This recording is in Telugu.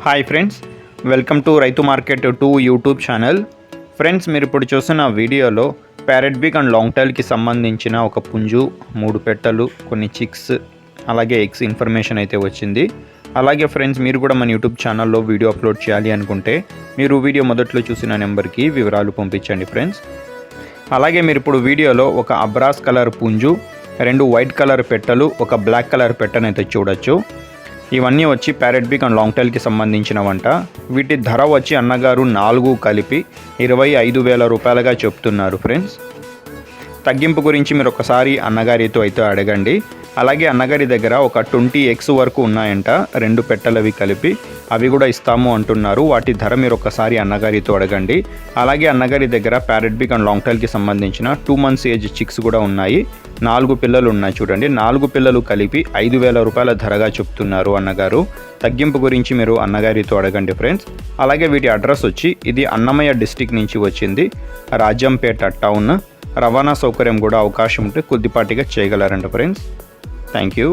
హాయ్ ఫ్రెండ్స్, వెల్కమ్ టు రైతు మార్కెట్ 2 యూట్యూబ్ ఛానల్. ఫ్రెండ్స్, మీరు ఇప్పుడు చూస్తున్న వీడియోలో ప్యారెట్ బిగ్ అండ్ లాంగ్ టైల్కి సంబంధించిన ఒక పుంజు, 3 పెట్టలు, కొన్ని చిక్స్, అలాగే ఎగ్స్ ఇన్ఫర్మేషన్ అయితే వచ్చింది. అలాగే ఫ్రెండ్స్, మీరు కూడా మన యూట్యూబ్ ఛానల్లో వీడియో అప్లోడ్ చేయాలి అనుకుంటే మీరు వీడియో మొదట్లో చూసిన నెంబర్కి వివరాలు పంపించండి ఫ్రెండ్స్. అలాగే మీరు ఇప్పుడు వీడియోలో ఒక అబ్రాస్ కలర్ పుంజు, 2 వైట్ కలర్ పెట్టలు, ఒక బ్లాక్ కలర్ పెట్టనైతే చూడొచ్చు. ఇవన్నీ వచ్చి ప్యారెట్ బిగ్ అండ్ లాంగ్ టైల్కి సంబంధించిన వంట. వీటి ధర వచ్చి అన్నగారు 4 కలిపి 25,000 రూపాయలుగా చెప్తున్నారు ఫ్రెండ్స్. తగ్గింపు గురించి మీరు ఒకసారి అన్నగారితో అయితే అడగండి. అలాగే అన్నగారి దగ్గర ఒక 20 ఎగ్స్ వరకు ఉన్నాయంట, 2 పెట్టలవి కలిపి, అవి కూడా ఇస్తాము అంటున్నారు. వాటి ధర మీరు ఒకసారి అన్నగారితో అడగండి. అలాగే అన్నగారి దగ్గర ప్యారెట్ బిగ్ అండ్ లాంగ్ టైల్కి సంబంధించిన 2 months ఏజ్ చిక్స్ కూడా ఉన్నాయి. 4 పిల్లలు ఉన్నాయి చూడండి. 4 పిల్లలు కలిపి 5,000 రూపాయల ధరగా చెప్తున్నారు అన్నగారు. తగ్గింపు గురించి మీరు అన్నగారితో అడగండి ఫ్రెండ్స్. అలాగే వీటి అడ్రస్ వచ్చి ఇది అన్నమయ్య డిస్టిక్ నుంచి వచ్చింది, రాజంపేట టౌన్. రవాణా సౌకర్యం కూడా అవకాశం ఉంటే కొద్దిపాటిగా చేయగలరంట ఫ్రెండ్స్. Thank you.